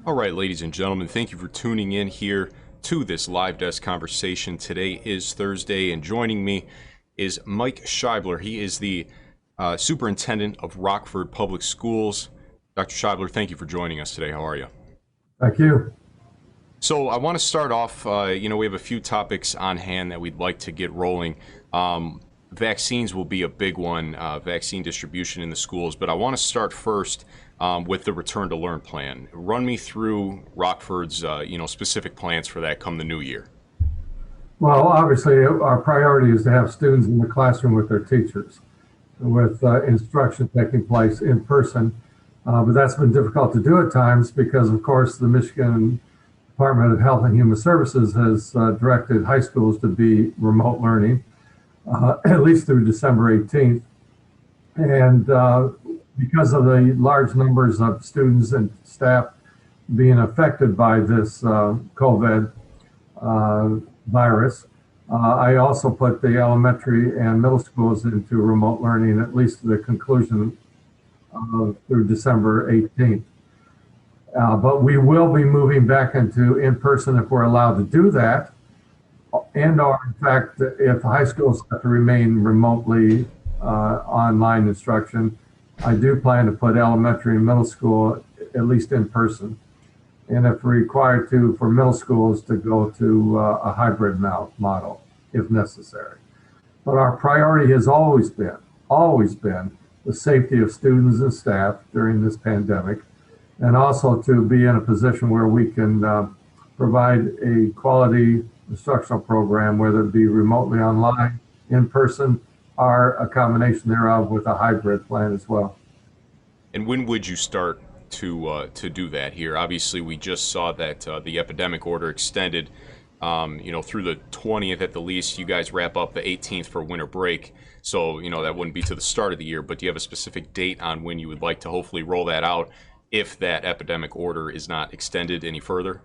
All right, ladies and gentlemen, thank you for tuning in here to this live desk conversation. Today is Thursday, and joining me is Mike Shibler. He is the superintendent of Rockford Public Schools. Dr. Shibler, thank you for joining us today. How are you? Thank you. So I want to start off, we have a few topics on hand that we'd like to get rolling. Vaccines will be a big one, vaccine distribution in the schools, but I want to start first with the Return to Learn plan. Run me through Rockford's, specific plans for that come the new year. Well, obviously, our priority is to have students in the classroom with their teachers, with instruction taking place in person. But that's been difficult to do at times because, of course, the Michigan Department of Health and Human Services has directed high schools to be remote learning, at least through December 18th. And because of the large numbers of students and staff being affected by this COVID virus, I also put the elementary and middle schools into remote learning, at least to the conclusion through December 18th. But we will be moving back into in-person if we're allowed to do that. And/or, in fact, if high schools have to remain remotely online instruction, I do plan to put elementary and middle school at least in person. And if required to, for middle schools to go to a hybrid model if necessary. But our priority has always been the safety of students and staff during this pandemic, and also to be in a position where we can provide a quality instructional program, whether it be remotely online, in person, or a combination thereof with a hybrid plan as well. And when would you start to do that here? Obviously, we just saw that the epidemic order extended, through the 20th at the least. You guys wrap up the 18th for winter break. So, that wouldn't be to the start of the year, but do you have a specific date on when you would like to hopefully roll that out if that epidemic order is not extended any further?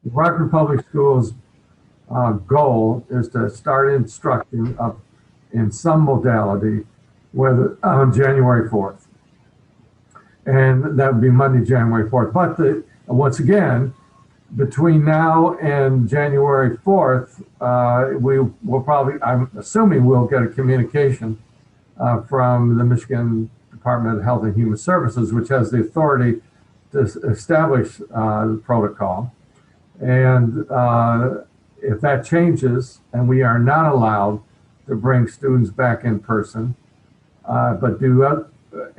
The Rockford Public Schools goal is to start instruction up in some modality on January 4th. And that would be Monday, January 4th. But once again, between now and January 4th, we will probably, I'm assuming we'll get a communication from the Michigan Department of Health and Human Services, which has the authority to establish the protocol. And if that changes and we are not allowed to bring students back in person, but do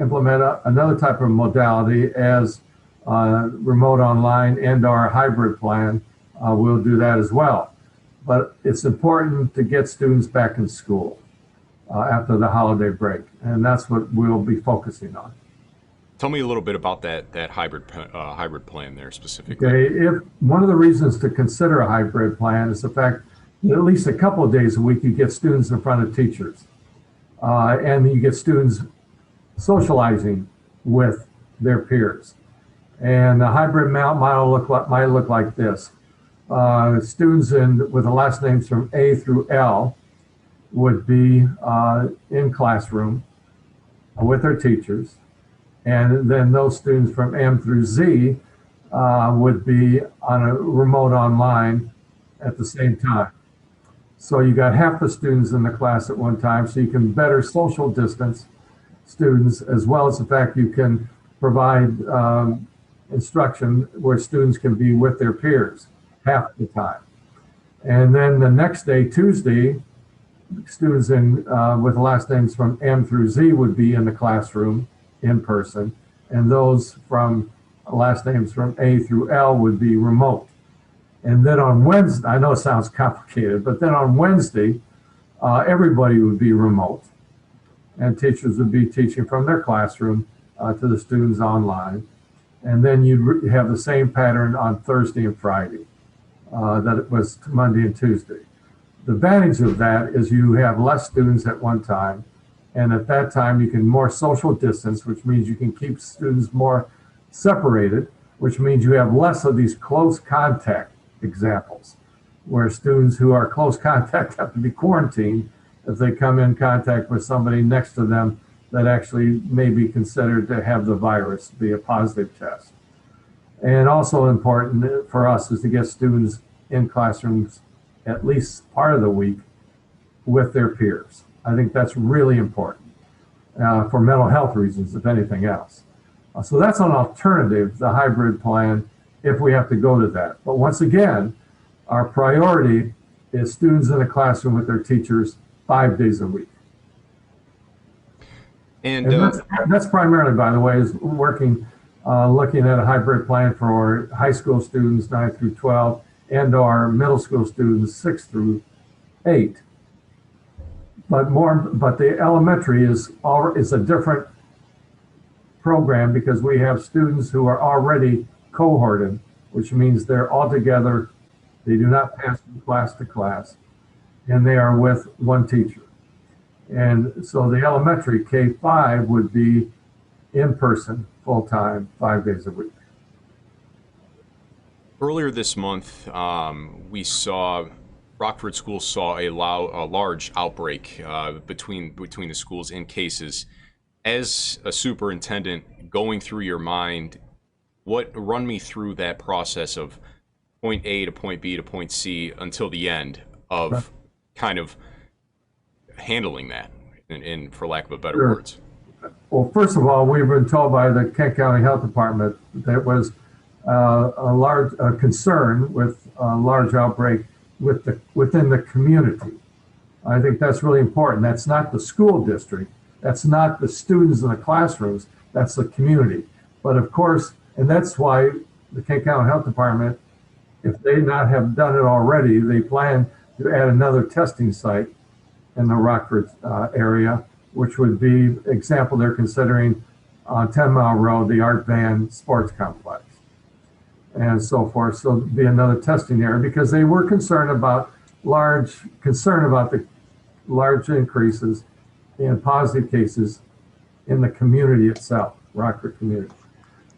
implement another type of modality as remote online and our hybrid plan, we'll do that as well. But it's important to get students back in school after the holiday break, and that's what we'll be focusing on. Tell me a little bit about that hybrid plan there specifically. Okay, if one of the reasons to consider a hybrid plan is the fact that at least a couple of days a week you get students in front of teachers, and you get students socializing with their peers. And the hybrid model might look like this. Students with the last names from A through L would be in classroom with their teachers. And then those students from M through Z would be on a remote online at the same time. So you got half the students in the class at one time, so you can better social distance students, as well as the fact you can provide instruction where students can be with their peers half the time. And then the next day, Tuesday, students with the last names from M through Z would be in the classroom in person, and those from last names from A through L would be remote. And then on Wednesday, I know it sounds complicated, but then on Wednesday, everybody would be remote, and teachers would be teaching from their classroom to the students online. And then you'd have the same pattern on Thursday and Friday that it was Monday and Tuesday. The advantage of that is you have less students at one time, and at that time you can more social distance, which means you can keep students more separated, which means you have less of these close contact examples, where students who are close contact have to be quarantined if they come in contact with somebody next to them that actually may be considered to have the virus, be a positive test. And also important for us is to get students in classrooms at least part of the week with their peers. I think that's really important for mental health reasons, if anything else. So that's an alternative, the hybrid plan, if we have to go to that. But once again, our priority is students in the classroom with their teachers 5 days a week. And that's primarily, by the way, is working, looking at a hybrid plan for high school students 9 through 12 and our middle school students 6 through 8. But the elementary is a different program because we have students who are already cohorted, which means they're all together. They do not pass from class to class, and they are with one teacher. And so the elementary K-5 would be in person, full-time, 5 days a week. earlier this month, we saw Rockford Schools saw a large outbreak between the schools in cases. As a superintendent, going through your mind, run me through that process of point A to point B to point C until the end of kind of handling that, in for lack of a better words. Well, first of all, we've been told by the Kent County Health Department that was a large concern with a large outbreak within the community. I think that's really important. That's not the school district. That's not the students in the classrooms. That's the community. But of course, and that's why the Kent County Health Department, if they not have done it already, they plan to add another testing site in the Rockford area, which would be, example, they're considering on 10 Mile Road, the Art Van Sports Complex and so forth. So it'd be another testing area because they were concerned about the large increases in positive cases in the community itself, Rockford community.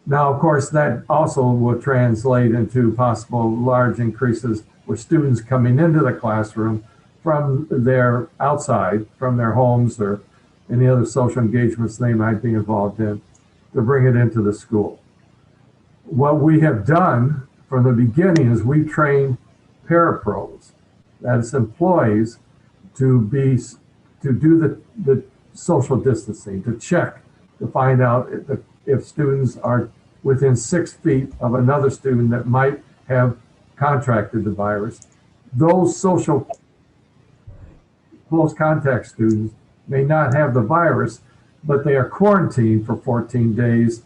Now, of course, that also will translate into possible large increases with students coming into the classroom from their outside, from their homes or any other social engagements they might be involved in, to bring it into the school. What we have done from the beginning is we train parapros, that is employees, to do the social distancing, to check, to find out if students are within 6 feet of another student that might have contracted the virus. Those social close contact students may not have the virus, but they are quarantined for 14 days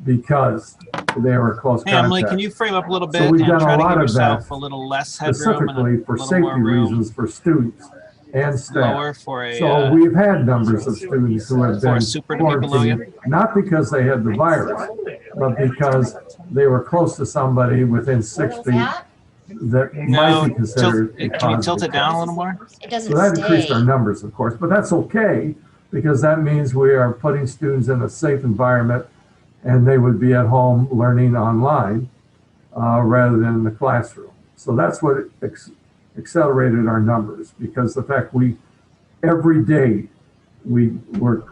because they were close contact. Emily, can you frame up a little bit so we've and done try a to lot give of yourself that a little less headroom specifically for safety reasons for students and staff. So we've had numbers of students who have been quarantined, not because they had the virus, but because they were close to somebody within 6 feet that might be considered a positive. Can you tilt it down a little more? It doesn't So that increased our numbers, of course, but that's okay because that means we are putting students in a safe environment and they would be at home learning online rather than in the classroom. So that's what accelerated our numbers, because the fact every day we were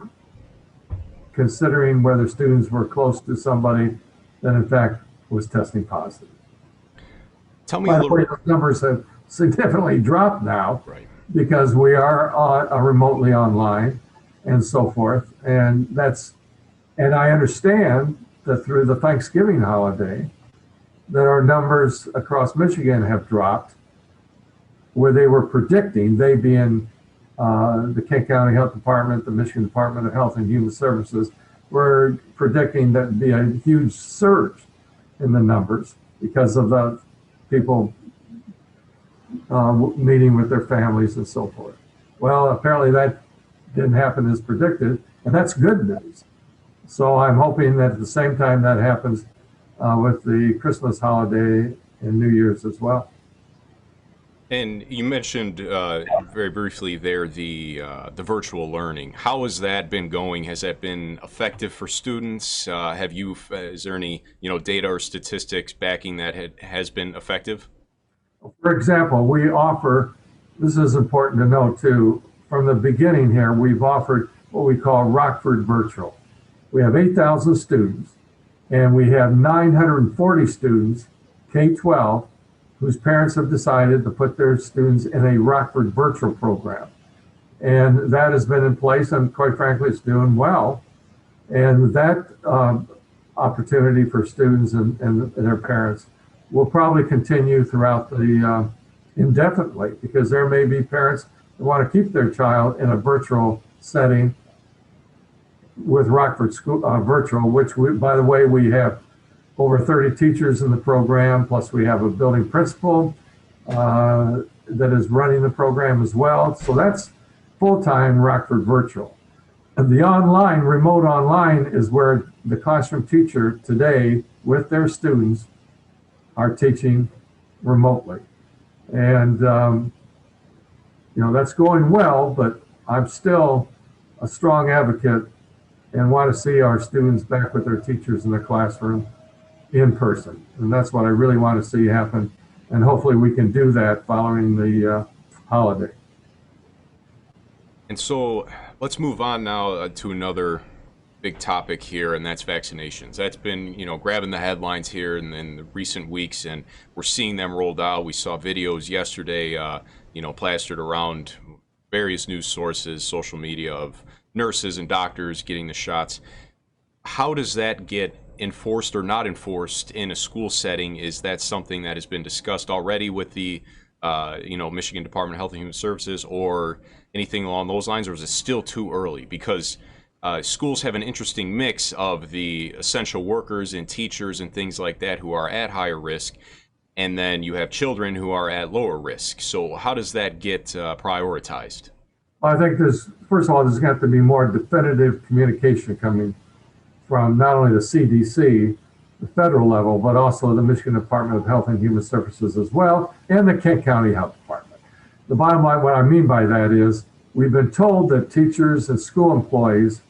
considering whether students were close to somebody that in fact was testing positive. Tell me By a the little way, bit. those numbers have significantly dropped now, Right. because we are remotely online and so forth. And I understand that through the Thanksgiving holiday, that our numbers across Michigan have dropped, where they were predicting, they being the Kent County Health Department, the Michigan Department of Health and Human Services, were predicting that would be a huge surge in the numbers because of the people meeting with their families and so forth. Well, apparently that didn't happen as predicted, and that's good news. So I'm hoping that at the same time that happens with the Christmas holiday and New Year's as well. And you mentioned very briefly there the virtual learning. How has that been going? Has that been effective for students? Is there any data or statistics backing that has been effective? For example, we offer, this is important to note too, from the beginning here, we've offered what we call Rockford Virtual. We have 8,000 students And we have 940 students, K-12, whose parents have decided to put their students in a Rockford virtual program. And that has been in place, and quite frankly, it's doing well. And that opportunity for students and their parents will probably continue throughout the indefinitely, because there may be parents that want to keep their child in a virtual setting with Rockford School virtual, which by the way, we have over 30 teachers in the program, plus we have a building principal that is running the program as well. So that's full-time Rockford virtual. And the online, remote online, is where the classroom teacher today with their students are teaching remotely. And, that's going well, but I'm still a strong advocate and want to see our students back with their teachers in the classroom in person. And that's what I really want to see happen. And hopefully we can do that following the holiday. And so let's move on now to another big topic here, and that's vaccinations. That's been, grabbing the headlines here in the recent weeks, and we're seeing them rolled out. We saw videos yesterday, plastered around various news sources, social media, of nurses and doctors getting the shots. How does that get enforced or not enforced in a school setting? Is that something that has been discussed already with the Michigan Department of Health and Human Services or anything along those lines, or is it still too early? Because schools have an interesting mix of the essential workers and teachers and things like that who are at higher risk, and then you have children who are at lower risk. So how does that get prioritized? Well, I think first of all, there's got to be more definitive communication coming from not only the CDC, the federal level, but also the Michigan Department of Health and Human Services as well, and the Kent County Health Department. The bottom line, what I mean by that is, we've been told that teachers and school employees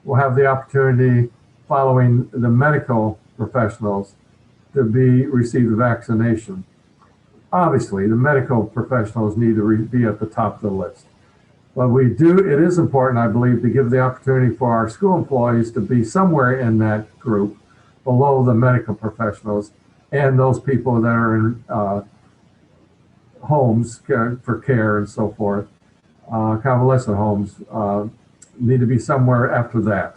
will have the opportunity, following the medical professionals, to receive the vaccination. Obviously, the medical professionals need to be at the top of the list. But it is important, I believe, to give the opportunity for our school employees to be somewhere in that group below the medical professionals and those people that are in homes for care and so forth, convalescent homes, need to be somewhere after that.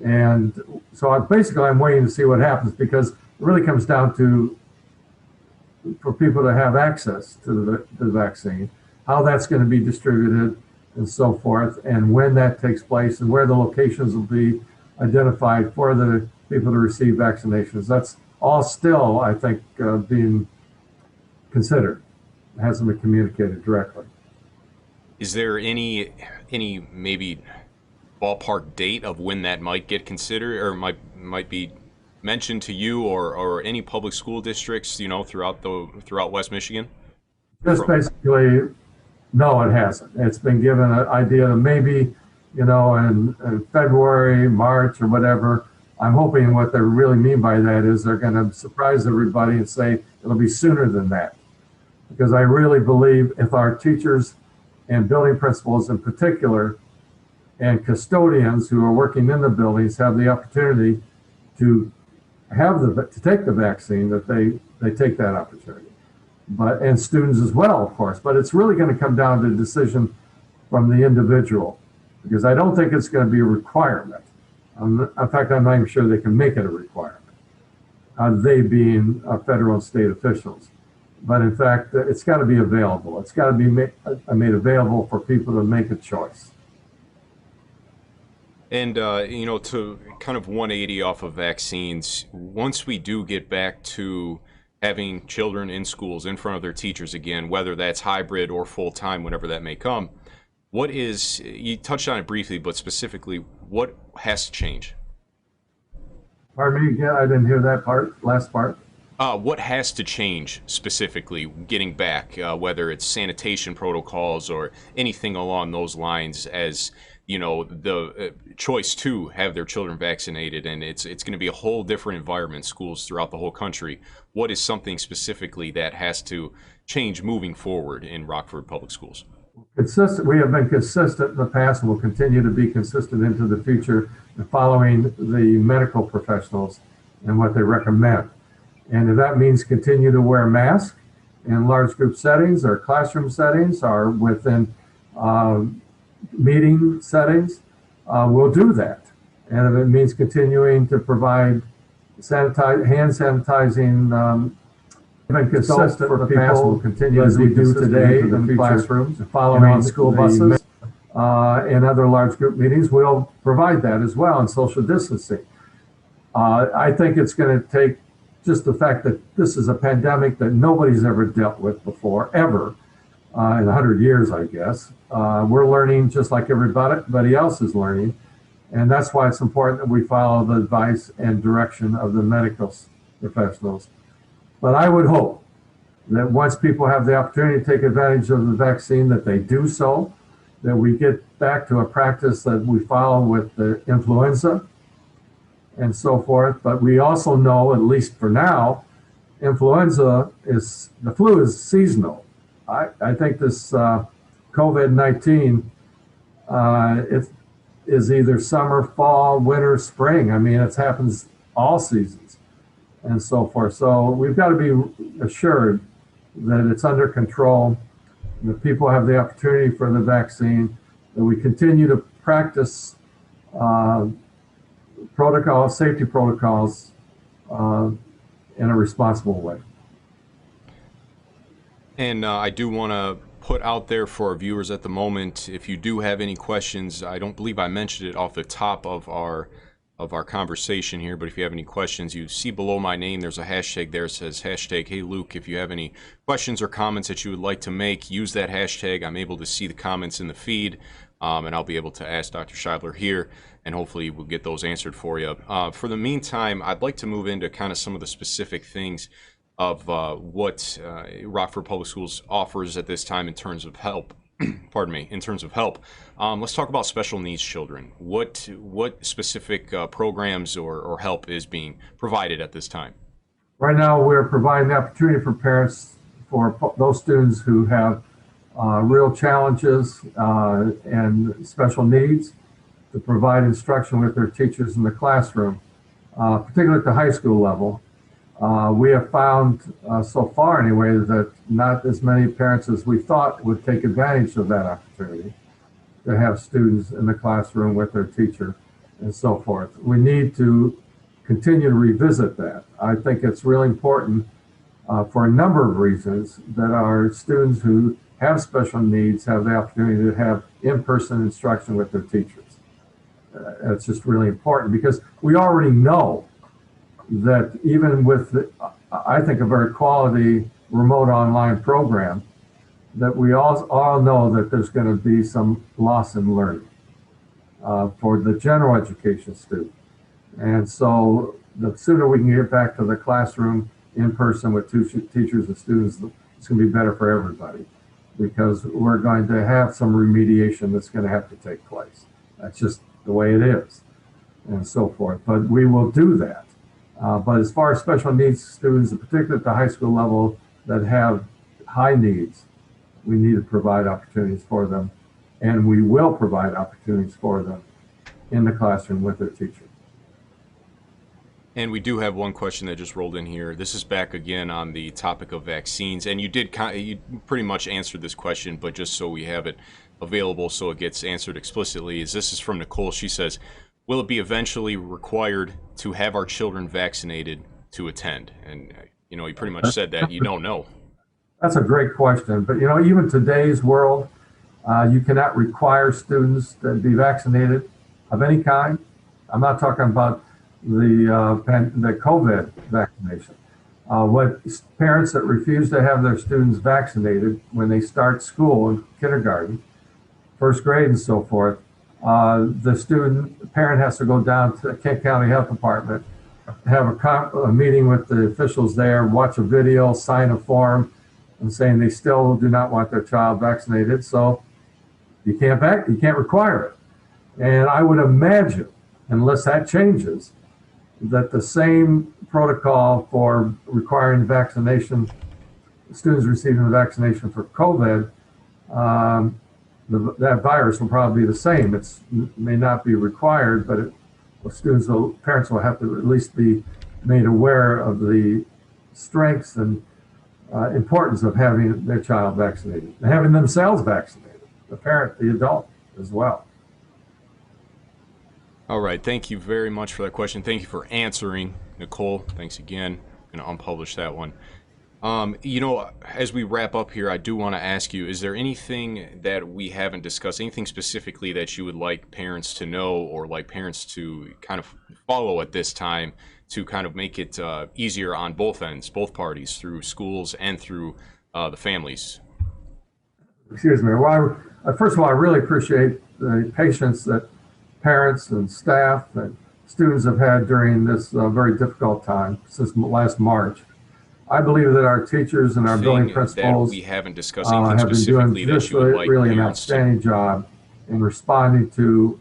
And so I'm waiting to see what happens, because it really comes down to, for people to have access to the vaccine, how that's going to be distributed and so forth, and when that takes place, and where the locations will be identified for the people to receive vaccinations. That's all still, I think, being considered. It hasn't been communicated directly. Is there any maybe ballpark date of when that might get considered, or might be mentioned to you or any public school districts, throughout West Michigan? Just basically, no, it hasn't. It's been given an idea that maybe, in February, March, or whatever. I'm hoping what they really mean by that is they're going to surprise everybody and say it'll be sooner than that. Because I really believe if our teachers and building principals in particular, and custodians who are working in the buildings have the opportunity to take the vaccine, that they take that opportunity. And students as well, of course. But it's really going to come down to a decision from the individual, because I don't think it's going to be a requirement. In fact, I'm not even sure they can make it a requirement, they being federal and state officials. But in fact, it's got to be available. It's got to be made available for people to make a choice. And, to kind of 180 off of vaccines, once we do get back to having children in schools in front of their teachers again, whether that's hybrid or full-time, whenever that may come, you touched on it briefly, but specifically, what has to change? Pardon me again, I didn't hear that last part. What has to change specifically getting back, whether it's sanitation protocols or anything along those lines, as the choice to have their children vaccinated, and it's going to be a whole different environment, schools throughout the whole country. What is something specifically that has to change moving forward in Rockford Public Schools? We have been consistent in the past and will continue to be consistent into the future in following the medical professionals and what they recommend. And if that means continue to wear masks in large group settings or classroom settings or within meeting settings, we'll do that. And if it means continuing to provide hand sanitizing, been consistent for people will continue as we do today in classrooms, following school buses and other large group meetings. We'll provide that as well in social distancing. I think it's going to take just the fact that this is a pandemic that nobody's ever dealt with before, ever, in 100 years, I guess. We're learning just like everybody else is learning. And that's why it's important that we follow the advice and direction of the medical professionals. But I would hope that once people have the opportunity to take advantage of the vaccine, that they do so, that we get back to a practice that we follow with the influenza and so forth. But we also know, at least for now, the flu is seasonal. I think this COVID-19, it is either summer, fall, winter, spring. I mean, it happens all seasons and so forth. So we've got to be assured that it's under control, that people have the opportunity for the vaccine, that we continue to practice safety protocols in a responsible way. And I do want to put out there for our viewers at the moment, if you do have any questions, I don't believe I mentioned it off the top of our conversation here, but if you have any questions, you see below my name, there's a hashtag there that says hashtag Hey Luke. If you have any questions or comments that you would like to make, use that hashtag. I'm able to see the comments in the feed, and I'll be able to ask Dr. Shibler here, and hopefully we'll get those answered for you. For the meantime, I'd like to move into kind of some of the specific things of what Rockford Public Schools offers at this time in terms of help. Pardon me, in terms of help. Let's talk about special needs children. What specific programs or help is being provided at this time? Right now, we're providing the opportunity for parents, for those students who have real challenges and special needs, to provide instruction with their teachers in the classroom, particularly at the high school level. We have found so far anyway that not as many parents as we thought would take advantage of that opportunity to have students in the classroom with their teacher and so forth. We need to continue to revisit that. I think it's really important for a number of reasons that our students who have special needs have the opportunity to have in-person instruction with their teachers. It's just really important because we already know that even with, I think, a very quality remote online program, that we all know that there's going to be some loss in learning for the general education student. And so the sooner we can get back to the classroom in person with teachers and students, it's going to be better for everybody, because we're going to have some remediation that's going to have to take place. That's just the way it is and so forth. But we will do that. But as far as special needs students, particularly at the high school level that have high needs, we need to provide opportunities for them, and we will provide opportunities for them in the classroom with their teacher. And we do have one question that just rolled in here. This is back again on the topic of vaccines, and you pretty much answered this question, but just so we have it available so it gets answered explicitly, this is from Nicole. She says, will it be eventually required to have our children vaccinated to attend? And, you know, you pretty much said that you don't know. That's a great question. But, you know, even today's world, you cannot require students to be vaccinated of any kind. I'm not talking about the COVID vaccination. What parents that refuse to have their students vaccinated when they start school in kindergarten, first grade and so forth, the parent has to go down to the Kent County Health Department, have a meeting with the officials there, watch a video, sign a form, and saying they still do not want their child vaccinated. So you can't require it. And I would imagine, unless that changes, that the same protocol for requiring vaccination, students receiving the vaccination for COVID, that virus will probably be the same. It may not be required, but parents will have to at least be made aware of the strengths and importance of having their child vaccinated and having themselves vaccinated, the parent, the adult as well. All right, thank you very much for that question. Thank you for answering, Nicole. Thanks again. I'm going to unpublish that one. You know, as we wrap up here, I do want to ask you, is there anything that we haven't discussed, anything specifically that you would like parents to know or like parents to kind of follow at this time to kind of make it easier on both ends, both parties, through schools and through the families? Excuse me. Well, first of all, I really appreciate the patience that parents and staff and students have had during this very difficult time since last March. I believe that our teachers and our building principals we haven't discussed anything have been specifically doing just really an outstanding job in responding to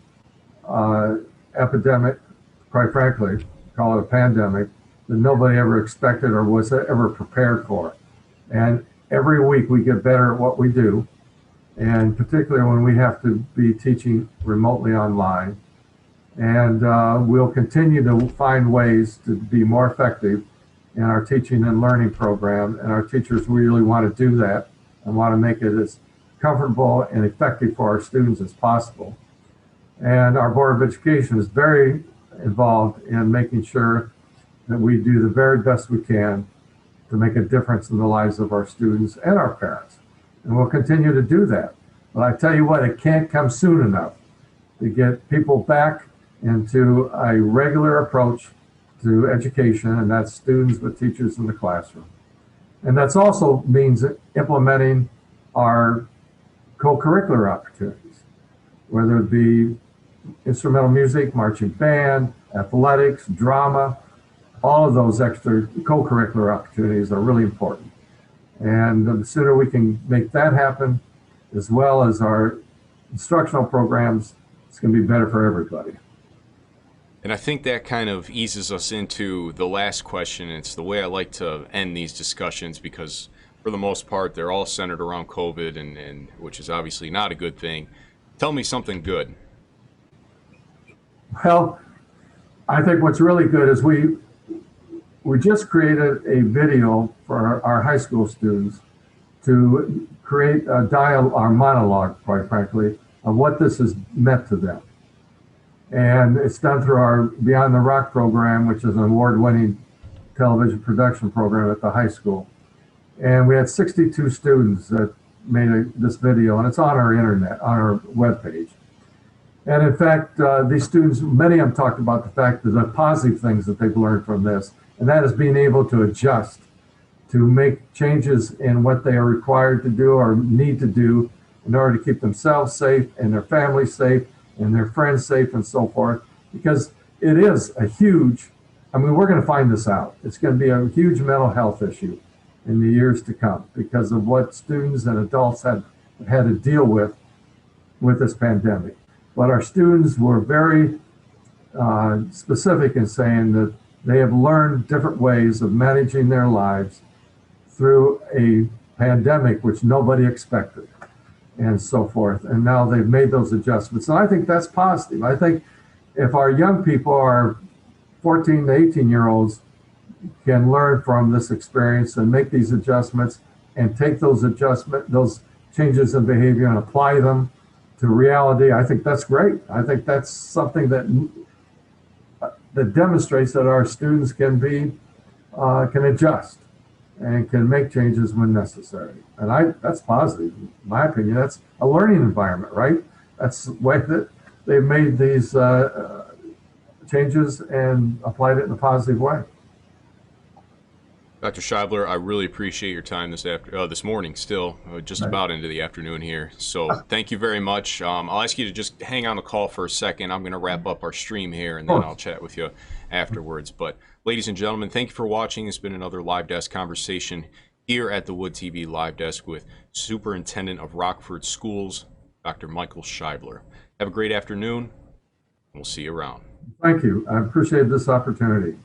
epidemic, quite frankly, call it a pandemic, that nobody ever expected or was ever prepared for. And every week we get better at what we do, and particularly when we have to be teaching remotely online. And we'll continue to find ways to be more effective in our teaching and learning program, and our teachers really want to do that and want to make it as comfortable and effective for our students as possible. And our Board of Education is very involved in making sure that we do the very best we can to make a difference in the lives of our students and our parents. And we'll continue to do that. But I tell you what, it can't come soon enough to get people back into a regular approach to education, and that's students with teachers in the classroom. And that's also means implementing our co-curricular opportunities, whether it be instrumental music, marching band, athletics, drama. All of those extra co-curricular opportunities are really important. And the sooner we can make that happen, as well as our instructional programs, it's going to be better for everybody. And I think that kind of eases us into the last question. It's the way I like to end these discussions because for the most part, they're all centered around COVID, and which is obviously not a good thing. Tell me something good. Well, I think what's really good is we just created a video for our high school students to create a our monologue, quite frankly, of what this has meant to them. And it's done through our Beyond the Rock program, which is an award-winning television production program at the high school. And we had 62 students that made this video, and it's on our internet, on our webpage. And in fact, these students, many of them talked about the fact that the positive things that they've learned from this, and that is being able to adjust, to make changes in what they are required to do or need to do in order to keep themselves safe and their families safe and their friends safe and so forth, because it is a huge, I mean, we're going to find this out. It's going to be a huge mental health issue in the years to come because of what students and adults have had to deal with this pandemic. But our students were very specific in saying that they have learned different ways of managing their lives through a pandemic which nobody expected, and so forth. And now they've made those adjustments. And I think that's positive. I think if our young people, our 14 to 18-year-olds, can learn from this experience and make these adjustments and take those changes in behavior and apply them to reality, I think that's great. I think that's something that demonstrates that our students can adjust and can make changes when necessary. And that's positive. In my opinion, that's a learning environment, right? That's the way that they've made these changes and applied it in a positive way. Dr. Shibler, I really appreciate your time this morning, still just about into the afternoon here. So thank you very much. I'll ask you to just hang on the call for a second. I'm going to wrap up our stream here, and then I'll chat with you afterwards. But ladies and gentlemen, thank you for watching. It's been another Live Desk conversation here at the Wood TV Live Desk with Superintendent of Rockford Schools, Dr. Michael Shibler. Have a great afternoon, and we'll see you around. Thank you. I appreciate this opportunity.